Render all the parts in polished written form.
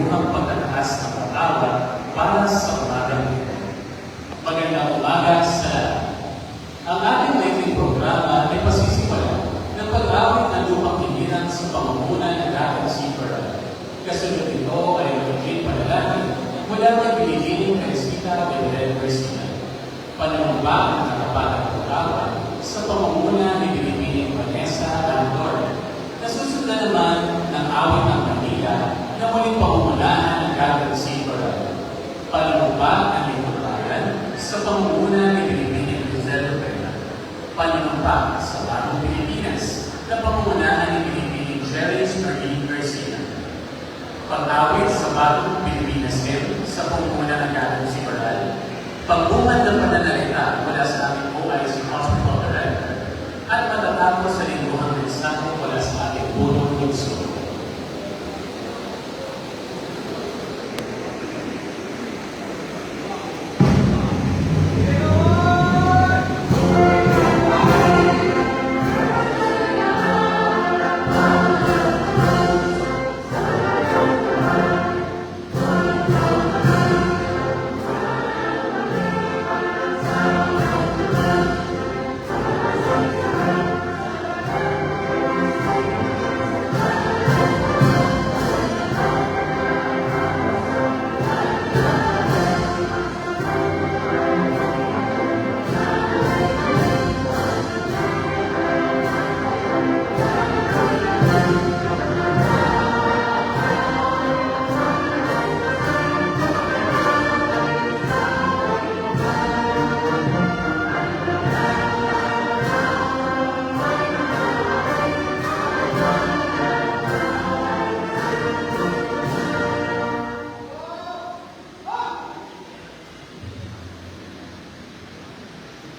dayuhang pagtataas ng pag-awa para sa umagang ito. Magandang umaga sa lahat. Ang ating maikling programa ay pasisimula ng pag-awit ng lumang hiniran sa pamumuna ng dating Siparan. Kasunod ito ay magiging panalangin mula kay Biligining Karisita Belen Garcia. Pananumpa ang katapatang pag-awa sa pamumuna ni Biligining Vanessa Landor. Nasusundan naman ng awit ng Manila na muling pamumulaan ng dating Siparan. Pananumpa ang Limutan sa pamumuna ni Biligining Rizal Pena. Pananumpa sa Bagong Pilipinas na pamumunaan ni Biligining Jerry's Marine Garcia. Pag-awit sa Bagong Pilipinas din sa pamumuna ng dating Siparan. Pagbungad ng pananalita mula sa aming OIC Hospital Director at matatapos sa lingguhang mensahe mula sa ating punong lungsod.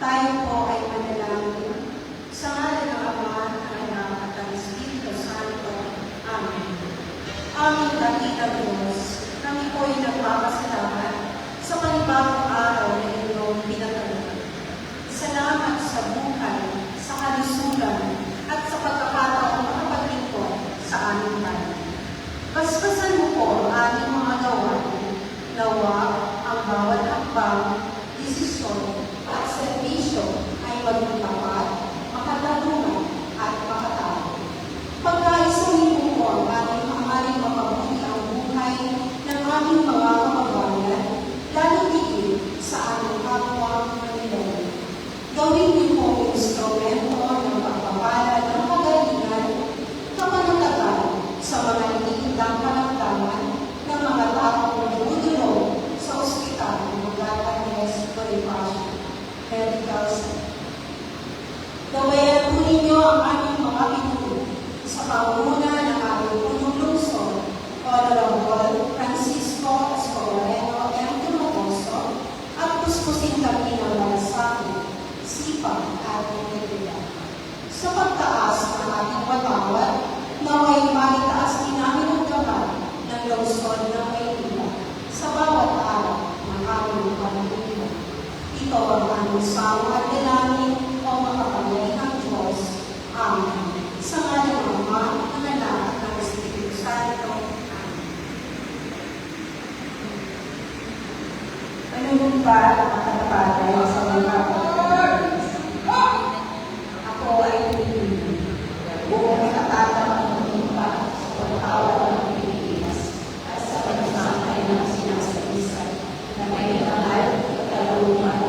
Tayo po ay manalangin sa ngalan ng Ama, ng Anak, at ng Espiritu Santo. Amen. Aming dakilang Diyos, kami po ay nagpapasalamat sa panibagong araw na inyong pinagkaloob. Salamat sa buhay, sa kalusugan, at sa pagkakataong makapaglingkod sa aming bayan. Basbasan mo po ang aming mga gawain, nawa ang bawat hakbang, desisyon, at serbisyo ay maging tapat, makatarungan, at makatao. Pagkaisunin mo po ang aming maaaring mapabuti ang buhay ng aming mga kababayan, lalo tigil sa aming kapwa Manilay. Gawin niyo po ang instrumento ng pagpapalad ng kagalingan, kapanatagan sa mga iniindang kalamdaman ng mga taong nagdudulong sa ospital ng Magallanes Bonifacio Medical Center. Gawayan po ninyo ang aming mga pinuno sa panguna ng aming punong lungsod, Honorable Francisco Escobareno M. Tumagoso, at puspusin kami ng malasakit, sipag at integridad. Sa pagtaas ng ating watawat, naway maitaas din namin ang gabay ng lungsod ng Maynila sa bawat araw ng aming pamumuhay. Ito ang aming sawa at dalangin o makapangyarihang Diyos. Amen. Sa ngalan ng Ama, ng Anak, at ng Espiritu Santo. Amen. Panunumpa ang katapatay sa mga pagkakas. Ako ay pinipili. Buong katatang ang panunumpa sa pagkawal ng Pilipinas at sa pagkakasakay ng sinasalisan na may mahal, katalungan,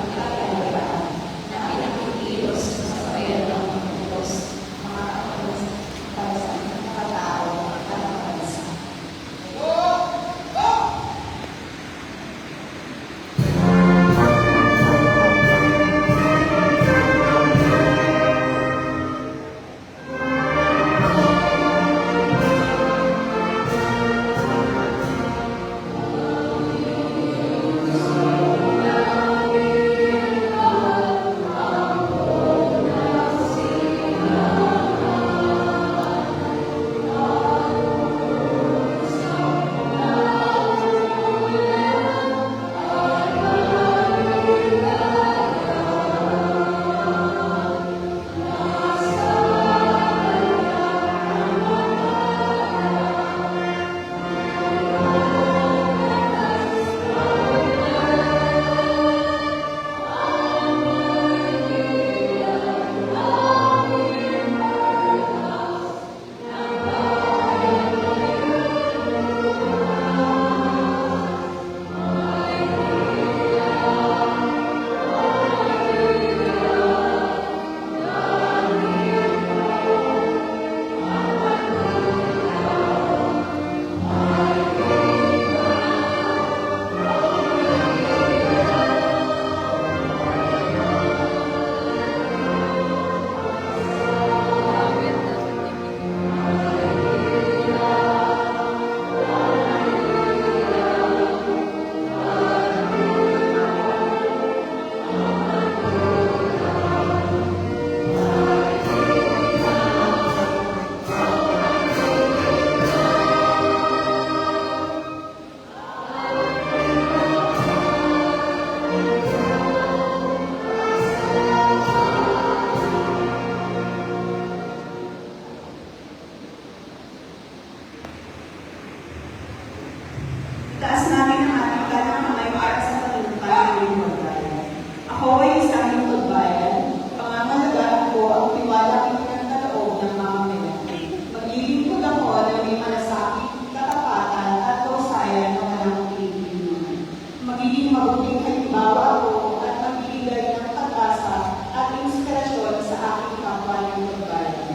Itaas natin ang ating kanang kamay para sa talumpay ng lingkod bayan. Ako ay isang lingkod bayan. Pangangalagaan ko ang tiwalang ipinagkaloob ng mamamayan. Maglilingkod ako na may malasakit, katapatan at kausayan ng walang pilipinunan. Magiging mabuting halimbawa ako at magbibigay ng pag-asa at inspirasyon sa aking kapwa lingkod bayan.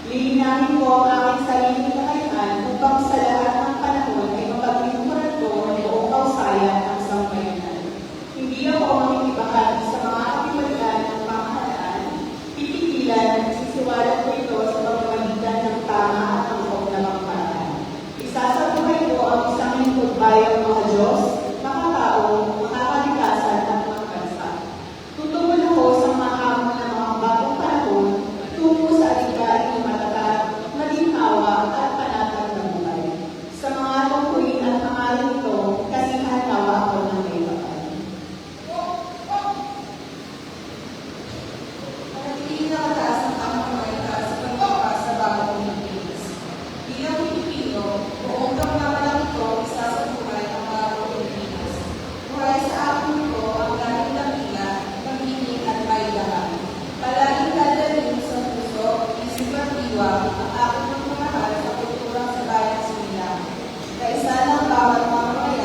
Lilinawin ko ang aking sariling kakayahan upang sa lahat ng panahon ay mapaglingkuran ko ang buong kausayan ng sambayanan. Hindi ako makikibahagi sa mga kapiwalian ng pamahalaan, pipigilan at sisiwalat ko ito sa pamamagitan ng tama at angkop na pamahalaan. Isasabuhay ko ang isang lingkod bayang mga Diyos, mga tao, mga kalikasan at mga bansa. Tutugon ako sa mga hamon ng mga bagong panahon tungo sa aligain ng matatag, maginhawa at panatag na buhay. Sa mga tungkulin at pangalan ito, kasihan nawa ako ng may kapal. Pagdating na mataas ang kamay para sa pagpapas sa bawat Pilipinas. Bilang Pilipino, buong pagmamalang ito isa sa buhay ng bawat Pilipinas. Buhay sa akin ito ang daming damila, pag-ibig at kailangan. Palaging dadalhin sa puso, isip at diwa ang aking pagmamahal sa kulturang sa bayan sa Manila. Kaisa ng bawat mamamayan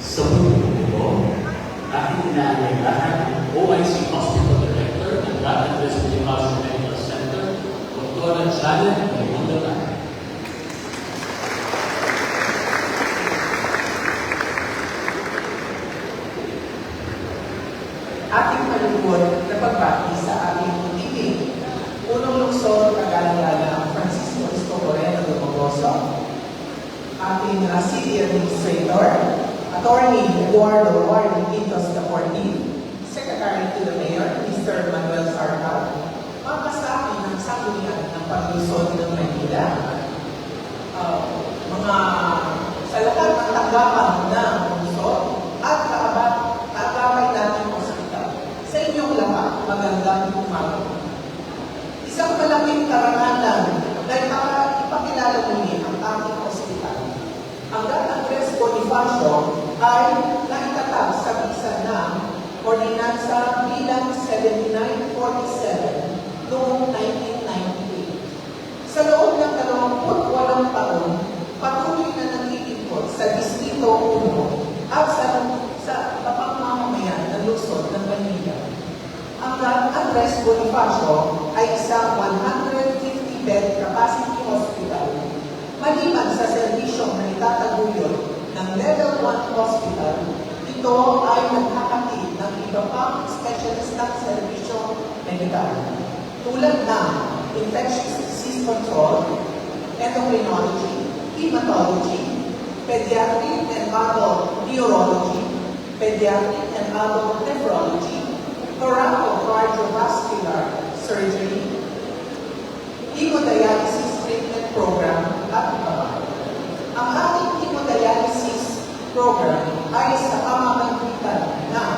Sa grupo, aking inaanyayahan ang OIC Hospital Director ng God Andres Bonifacio Medical Center, Dr. Janet Raimundo. Ating malugod na pagbati sa ating titig. Unang lungsod, Tagalog, Francisco Escobareno Dumagoso, ating City Administrator, Attorney Eduardo Warren Quintos Caporti, Secretary to the Mayor, Mr. Manuel Sarcal, mga kasama ng sanggunian ng paglusod ng Manila, mga sa lahat ng tanggapan ng lungsod at kaagapay natin ospital. Sa inyong lahat, magandang umaga. Isang malaking karangalan dahil ipakilala muli ang ating ospital. Ang God Andres Bonifacio ay naitatag sa bisa ng Ordinansa bilang 7947 noong 1998. Sa loob ng 28 taon, patuloy na nag-iikot sa Distrito 1 at sa kapamamayan ng lungsod ng Manila. Ang God Andres Bonifacio ay isang 150-bed capacity hospital. Maliban sa serbisyong na itataguyod ng Level 1 Hospital, ito ay nagkakatid ng iba pang specialistang serbisyong medikal tulad ng infectious disease control, endocrinology, hematology, pediatric and adult neurology, pediatric and adult nephrology, thoracocardiovascular surgery, hemodialysis treatment program, at iba pa. Ang ating hemodialysis program ay sa pamamagitan ng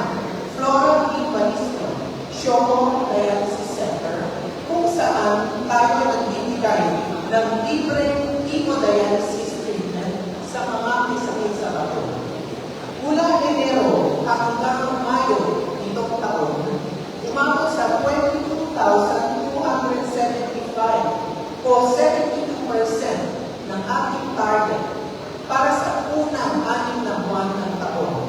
Flora Invalisto Shogo Dialysis Center, kung saan tayo nagbibigay ng libreng hemodialysis treatment sa mga may sakit sa bato. Mula Enero hanggang Mayo nitong taon, umabot sa 22,275 o 72% ng ating target para sa unang 6 na buwan ng taon.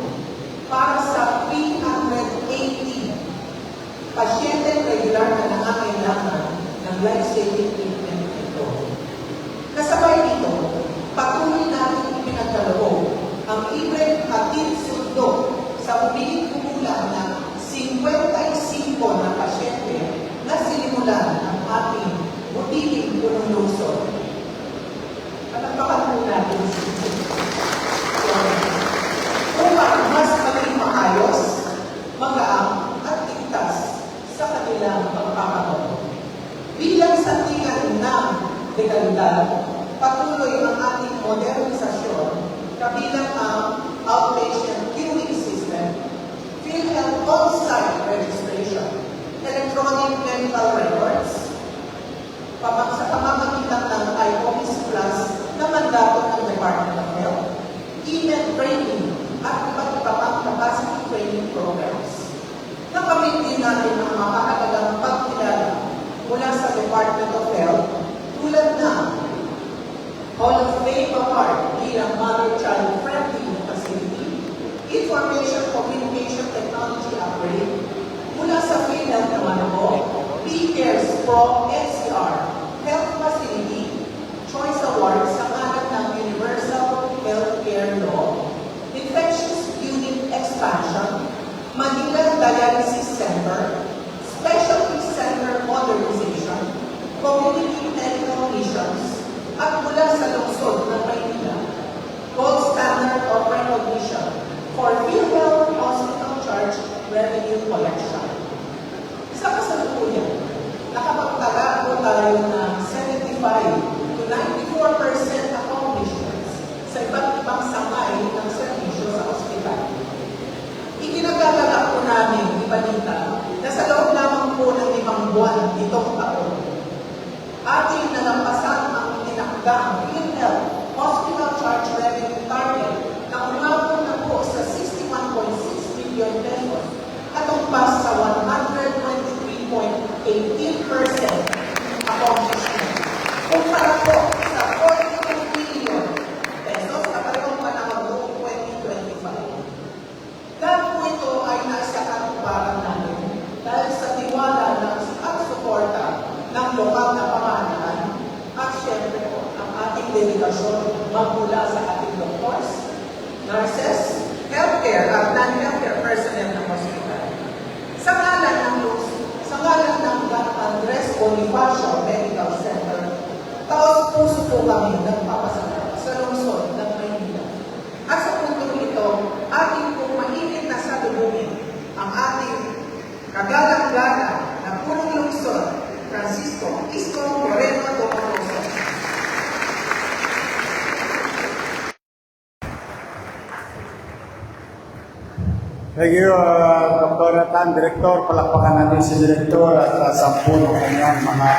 Para sa 380 pasyente regular na nangangailangan ng life-saving treatment ito. Kasabay nito, patuloy natin ipinagkaloob ang libreng hatid sundo sa umiling-kumulang na 55 na pasyente na sinimulan ng ating butiling punong lungsod. Patapakan po natin upang mas maging maayos, magaang at ligtas sa kanilang pagpapagawa. Bilang sandigan ng dekalidad, patuloy ang ating modernisasyon kabilang ang outpatient queuing system, PhilHealth on-site registration, electronic medical records, sa pamamagitan ng iOMIS Plus na mandato ng Department of Health, email training, at iba't iba pang capacity training programs. Nakamit din natin ang makakalagang pagkilala mula sa Department of Health tulad na Hall of Fame Award bilang Mother-Child Friendly Facility, Information Communication Technology Upgrade mula sa PhilHealth naman ako, PCares Pro NCR Health Facility Choice Award sa ngalan ng Universal Healthcare Law, Infectious Unit Expansion, Manila Dialysis Center, Specialty Center Modernization, Community Medical Missions, at mula sa lungsod ng Maynila, Gold Standard of Recognition for PhilHealth Hospital Charge Revenue Collection. Sa kasalukuyan, nakapagtala po tayo ng 75 to 94% accomplishments sa iba't ibang sangay ng serbisyo sa ospital. Ikinagagalak po namin ibalita na sa loob lamang po ng 5 buwan nitong taon, ating nalampasan ang tinakdang PhilHealth Hospital Charge Revenue Target na umabot na po sa 61.6 million pesos at tumpas sa 123.18% accomplishment. Kumpara po sa 42 billion pesos na parehong panahon noong 2025. healthcare at non-healthcare personnel ng hospital. Sa ngalan ng Don Andres Bonifacio Medical Center, taos-puso po kami nagpapasalamat sa lungsod ng Maynila. At sa puntong ito, ating pong mainit na salubungin ang ating kagalang-galang na punong lungsod, Francisco Isko Moreno Domoroso. Thank you, Dr. Tan, Direktor. Palakpakan natin si Direktor at sa puno kanyang mga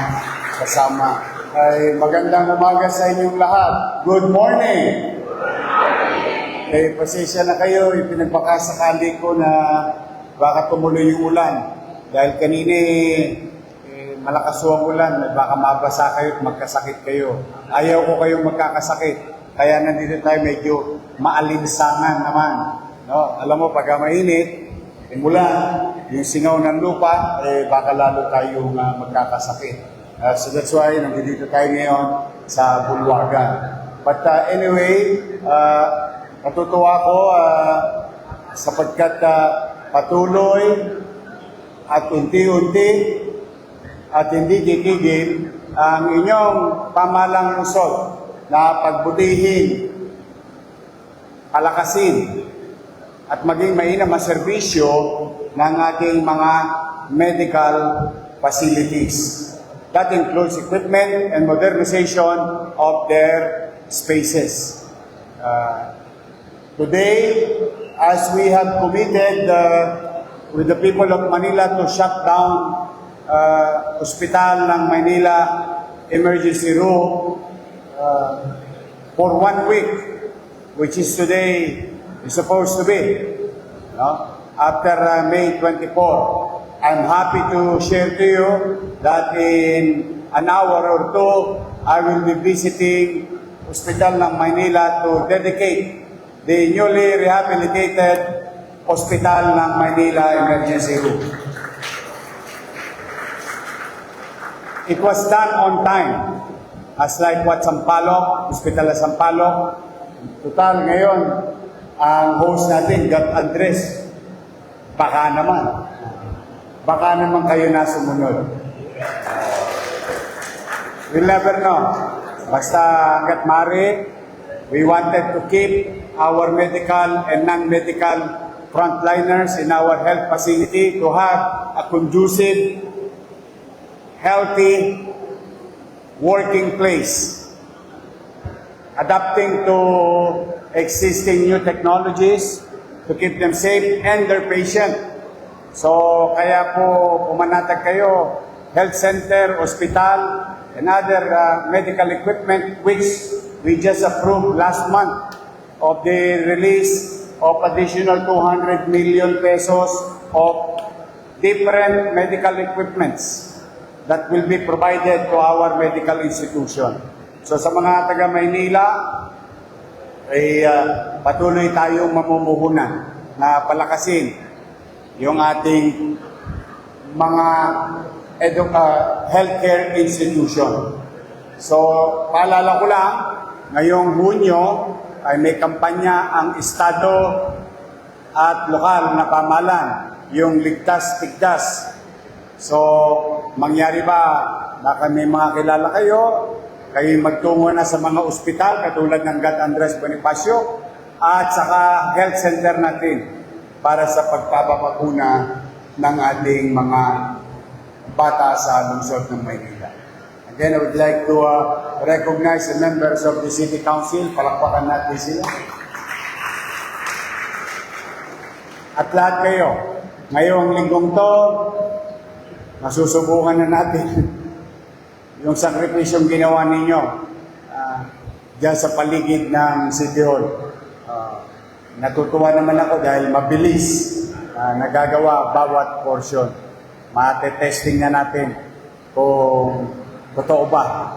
kasama. Ay magandang umaga sa inyong lahat. Good morning! Eh, pasensya na kayo, ipinagpakasakali ko na baka tumuloy yung ulan. Dahil kanina malakas ang ulan, baka mabasa kayo at magkasakit kayo. Ayaw ko kayong magkakasakit. Kaya nandito tayo medyo maalinsangan naman. No, alam mo, pagka mainit, ulan, yung singaw ng lupa, baka lalo tayong magkakasakit. So that's why nandito tayo ngayon sa Bulwagan. But anyway, natutuwa ko sapagkat patuloy at unti-unti at hindi kikigil ang inyong pamahalang lungsod na pagbutihin, palakasin, at maging mainam ang serbisyo ng ating mga medical facilities. That includes equipment and modernization of their spaces. Today, as we have committed with the people of Manila to shut down Hospital ng Manila Emergency Room for 1 week, which is today, is supposed to be, no? After May 24. I'm happy to share to you that in an hour or two, I will be visiting Hospital ng Maynila to dedicate the newly rehabilitated Hospital ng Maynila Emergency Room. It was done on time, as like what Sampaloc, Hospital ng Sampaloc. Total ngayon, ang host natin, Don Andres, baka naman kayo na sumunod. We'll never know. Basta hanggat mari, we wanted to keep our medical and non-medical frontliners in our health facility to have a conducive, healthy, working place. Adapting to existing new technologies to keep them safe and their patient. So, kaya po pumanatag kayo, health center, hospital, and other medical equipment which we just approved last month of the release of additional 200 million pesos of different medical equipments that will be provided to our medical institution. So, sa mga taga Maynila, ay patuloy tayong mamumuhunan na palakasin yung ating mga healthcare institution. So, paalala ko lang, ngayong Hunyo ay may kampanya ang Estado at lokal na pamahalaan, yung ligtas-tigtas. So, mangyari ba na kami mga kilala kayo magtungo na sa mga ospital katulad ng Don Andres Bonifacio at saka health center natin para sa pagpapakuna ng ating mga bata sa lungsod ng Maynila. Again, I would like to recognize the members of the City Council. Palakpakan natin sila. At lahat kayo, ngayong linggong to, masusubukan na natin yung sakripisyong ginawa ninyo dyan sa paligid ng City Hall. Natutuwa naman ako dahil mabilis nagagawa bawat portion. Mate-testing na natin kung totoo ba,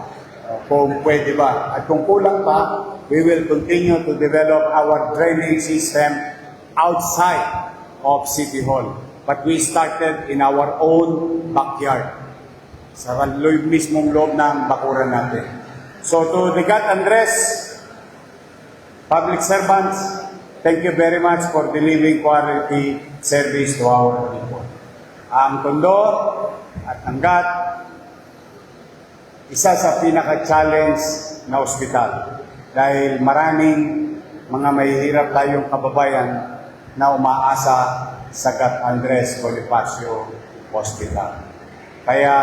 kung pwede ba. At kung kulang pa, we will continue to develop our drainage system outside of City Hall. But we started in our own backyard. Sa mismong loob ng bakuran natin. So to the God Andres, public servants, Thank you very much for delivering quality service to our people. Ang Tondo at Angat, isa sa pinaka-challenge na ospital dahil maraming mga mahihirap tayong kababayan na umaasa sa Gat Andres Bonifacio Hospital. Kaya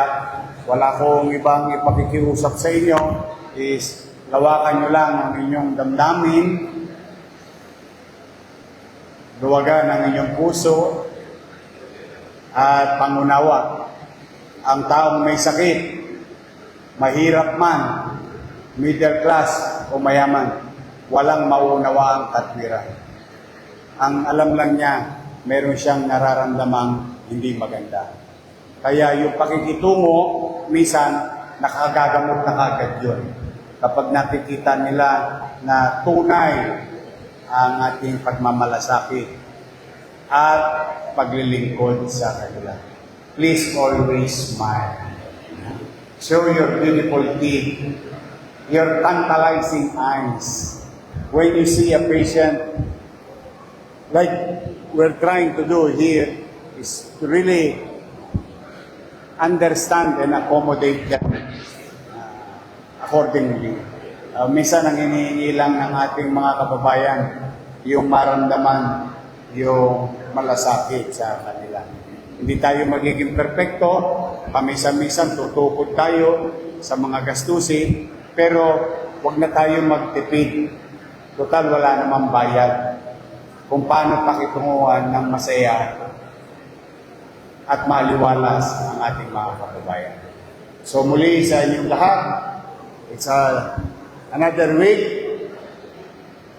wala akong ibang ipakikiusap sa inyo is lawakan nyo lang ang inyong damdamin, luwagan ang inyong puso, at pangunawa. Ang taong may sakit, mahirap man, middle class o mayaman, walang maunawa ang katwiran. Ang alam lang niya, meron siyang nararamdamang hindi maganda. Kaya yung pakikitungo, minsan, nakagagamot na kagad yun. Kapag nakikita nila na tunay ang ating pagmamalasakit at paglilingkod sa kanila. Please always smile. Show your beautiful teeth, your tantalizing eyes. When you see a patient, like we're trying to do here, is to really understand and accommodate them accordingly. Minsan ang hinihingi lang ng ating mga kababayan, yung maramdaman, yung malasakit sa kanila. Hindi tayo magiging perfecto, pamisa-misan tutukod tayo sa mga gastusin, pero wag na tayo magtipid. Total, wala namang bayad. Kung paano pakitunguhan ng masaya at maliwalas ang ating mga kababayan. So muli sa inyong lahat, it's another week,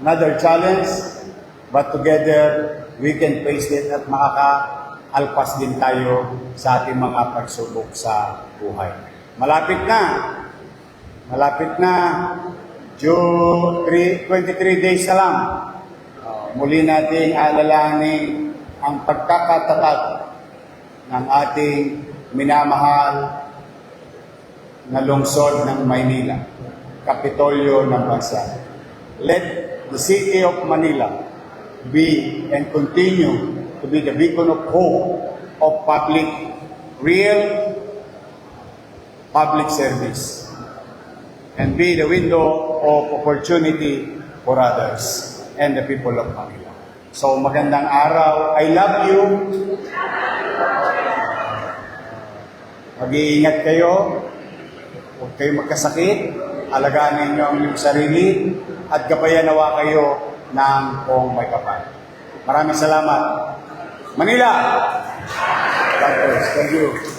another challenge, but together we can face it at makaka-alpas din tayo sa ating mga pagsubok sa buhay. Malapit na, June 23 days na lang. Muli natin alalahanin ang pagkakatatag ng ating minamahal na lungsod ng Maynila, Kapitolyo ng bansa. Let the city of Manila be and continue to be the beacon of hope of real public service, and be the window of opportunity for others and the people of Manila. So magandang araw. I love you. Mag-iingat kayo. Huwag kayo magkasakit. Alagaan ninyo ang inyong sarili at gabayan nawa kayo ng buong may kapal. Maraming salamat. Manila! God bless. Thank you.